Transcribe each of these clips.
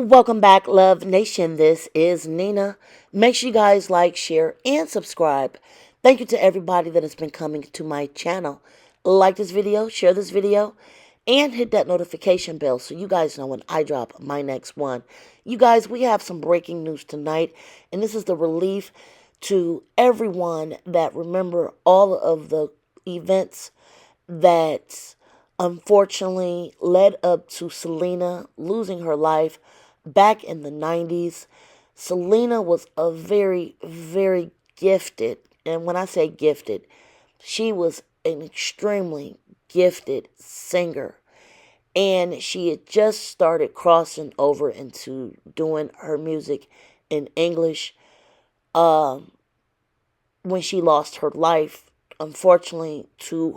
Welcome back, Love Nation. This is Nina. Make sure you guys like, share, and subscribe. Thank you to everybody that has been coming to my channel. Like this video, share this video, and hit that notification bell so you guys know when I drop my next one. You guys, we have some breaking news tonight, and this is the relief to everyone that remember all of the events that unfortunately led up to Selena losing her life back in the 90s. Selena was a very, very gifted, and when I say gifted, she was an extremely gifted singer. And she had just started crossing over into doing her music in English when she lost her life, unfortunately, to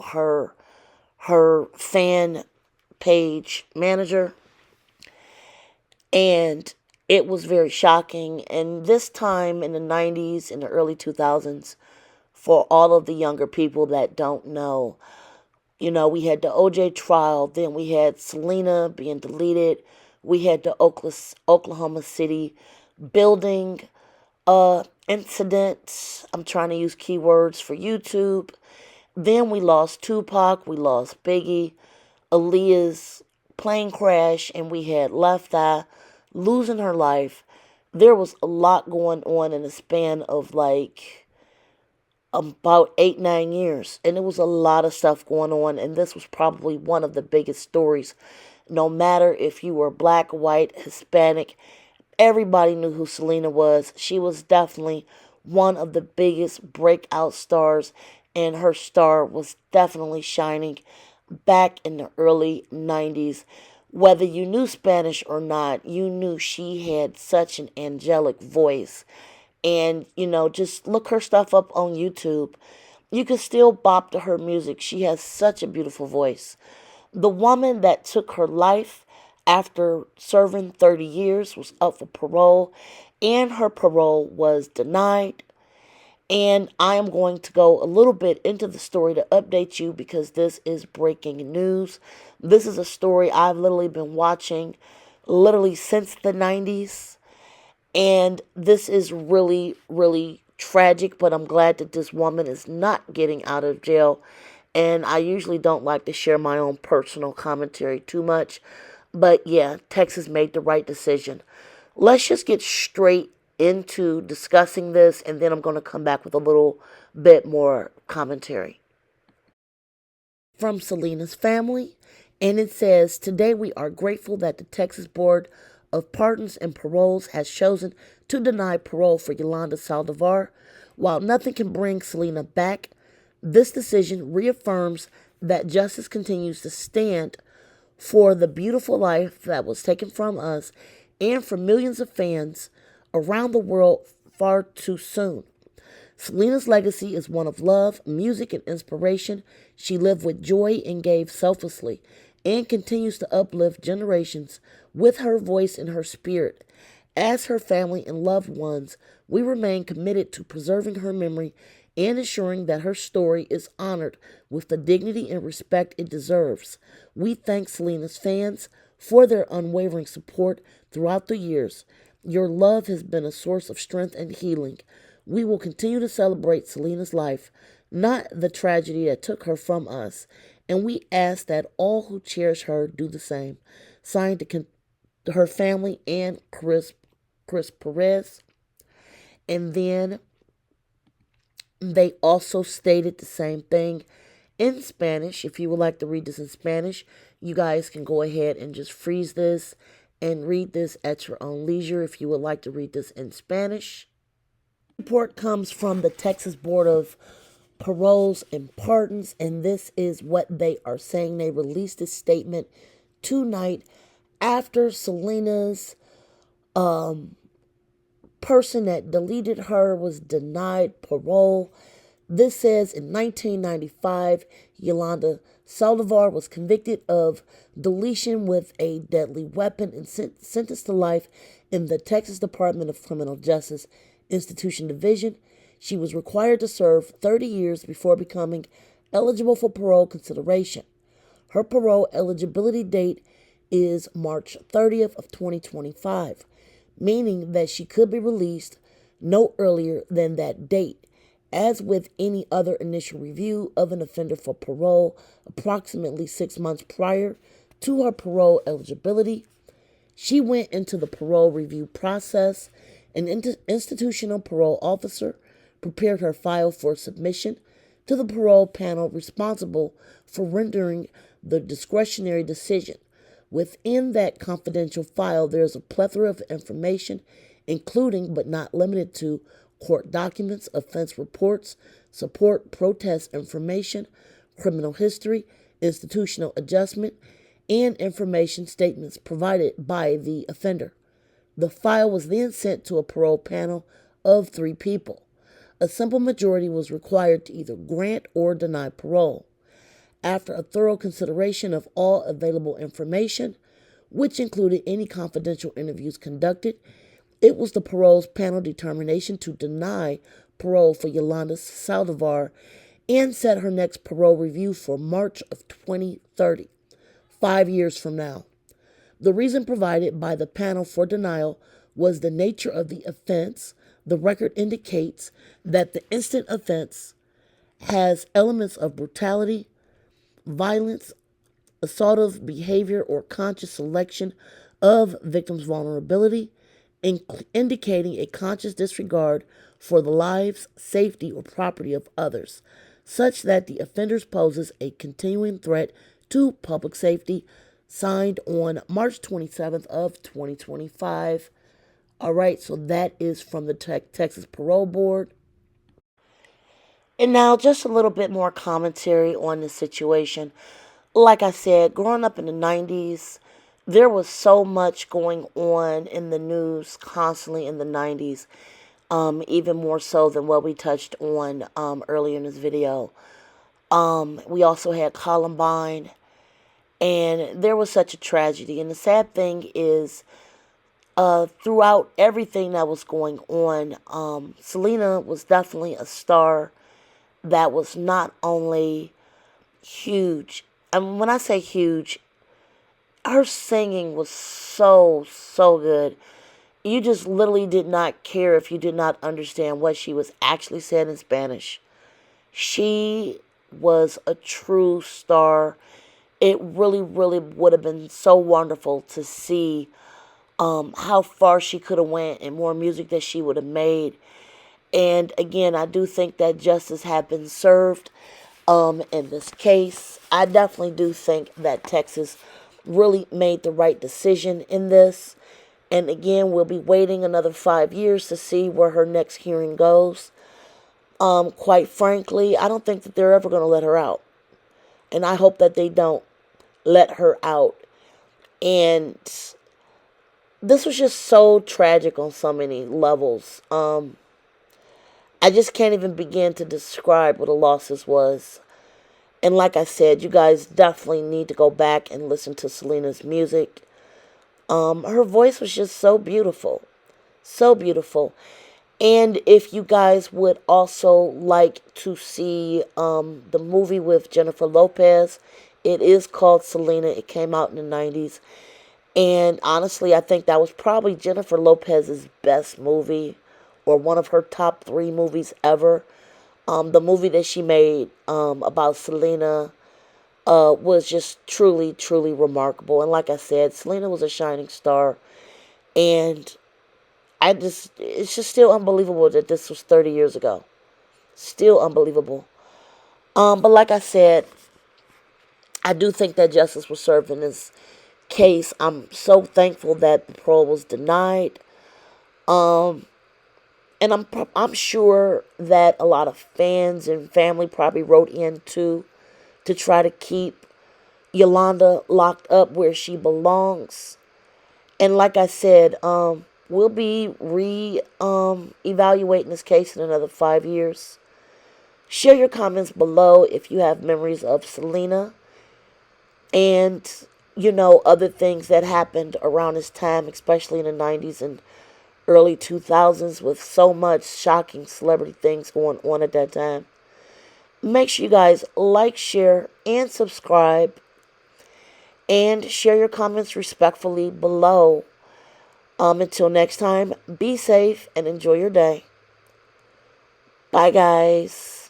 her fan page manager. And it was very shocking. And this time in the 90s, in the early 2000s, for all of the younger people that don't know, we had the OJ trial, then we had Selena being deleted, we had the Oklahoma City building incident. I'm trying to use keywords for YouTube. Then we lost Tupac, we lost Biggie, Aaliyah's plane crash, and we had Left Eye losing her life. There was a lot going on in the span of like about 8-9 years, and it was a lot of stuff going on, and this was probably one of the biggest stories. No matter if you were black, white, Hispanic, everybody knew who Selena was. She was definitely one of the biggest breakout stars, and her star was definitely shining back in the early 90s. Whether you knew Spanish or not, you knew she had such an angelic voice. And, just look her stuff up on YouTube. You can still bop to her music. She has such a beautiful voice. The woman that took her life after serving 30 years was up for parole, and her parole was denied. And I am going to go a little bit into the story to update you because this is breaking news. This is a story I've literally been watching literally since the 90s. And this is really, really tragic, but I'm glad that this woman is not getting out of jail. And I usually don't like to share my own personal commentary too much. But yeah, Texas made the right decision. Let's just get straight into discussing this, and then I'm going to come back with a little bit more commentary. From Selena's family, and it says, "Today we are grateful that the Texas Board of Pardons and Paroles has chosen to deny parole for Yolanda Saldivar. While nothing can bring Selena back, this decision reaffirms that justice continues to stand for the beautiful life that was taken from us and for millions of fans around the world far too soon. Selena's legacy is one of love, music, and inspiration. She lived with joy and gave selflessly, and continues to uplift generations with her voice and her spirit. As her family and loved ones, we remain committed to preserving her memory and ensuring that her story is honored with the dignity and respect it deserves. We thank Selena's fans for their unwavering support throughout the years. Your love has been a source of strength and healing. We will continue to celebrate Selena's life, not the tragedy that took her from us, and we ask that all who cherish her do the same." Signed to her family and Chris Perez. And then they also stated the same thing in Spanish. If you would like to read this in Spanish, you guys can go ahead and just freeze this and read this at your own leisure if you would like to read this in Spanish. Report comes from the Texas Board of Paroles and Pardons, and this is what they are saying. They released this statement tonight after Selena's person that deleted her was denied parole. This says in 1995, Yolanda Saldivar was convicted of deletion with a deadly weapon and sentenced to life in the Texas Department of Criminal Justice Institution Division. She was required to serve 30 years before becoming eligible for parole consideration. Her parole eligibility date is March 30th of 2025, meaning that she could be released no earlier than that date. As with any other initial review of an offender for parole, approximately 6 months prior to her parole eligibility, she went into the parole review process. An institutional parole officer prepared her file for submission to the parole panel responsible for rendering the discretionary decision. Within that confidential file, there is a plethora of information, including but not limited to court documents, offense reports, support, protest information, criminal history, institutional adjustment, and information statements provided by the offender. The file was then sent to a parole panel of 3 people. A simple majority was required to either grant or deny parole. After a thorough consideration of all available information, which included any confidential interviews conducted, it was the parole's panel determination to deny parole for Yolanda Saldivar and set her next parole review for March of 2030, 5 years from now. The reason provided by the panel for denial was the nature of the offense. The record indicates that the instant offense has elements of brutality, violence, assaultive behavior, or conscious selection of victim's vulnerability, indicating a conscious disregard for the lives, safety, or property of others, such that the offender poses a continuing threat to public safety, signed on March 27th of 2025. All right, so that is from the Texas Parole Board. And now just a little bit more commentary on the situation. Like I said, growing up in the 90s, there was so much going on in the news constantly in the 90s, even more so than what we touched on earlier in this video. We also had Columbine, and there was such a tragedy. And the sad thing is, throughout everything that was going on, Selena was definitely a star that was not only huge. And when I say huge, her singing was so, so good. You just literally did not care if you did not understand what she was actually saying in Spanish. She was a true star. It really, really would have been so wonderful to see how far she could have went and more music that she would have made. And again, I do think that justice had been served in this case. I definitely do think that Texas really made the right decision in this. And again, we'll be waiting another 5 years to see where her next hearing goes. Quite frankly, I don't think that they're ever going to let her out. And I hope that they don't let her out. And this was just so tragic on so many levels. I just can't even begin to describe what a loss this was. And like I said, you guys definitely need to go back and listen to Selena's music. Her voice was just so beautiful. So beautiful. And if you guys would also like to see the movie with Jennifer Lopez, it is called Selena. It came out in the 90s. And honestly, I think that was probably Jennifer Lopez's best movie, or one of her top 3 movies ever. The movie that she made about Selena was just truly, truly remarkable. And like I said, Selena was a shining star. And it's just still unbelievable that this was 30 years ago. Still unbelievable. But like I said, I do think that justice was served in this case. I'm so thankful that the parole was denied. And I'm sure that a lot of fans and family probably wrote in too, to try to keep Yolanda locked up where she belongs. And like I said, we'll be evaluating this case in another 5 years. Share your comments below if you have memories of Selena and, other things that happened around this time, especially in the 90s and early 2000s, with so much shocking celebrity things going on at that time. Make sure you guys like, share, and subscribe. And share your comments respectfully below. Until next time, be safe and enjoy your day. Bye, guys.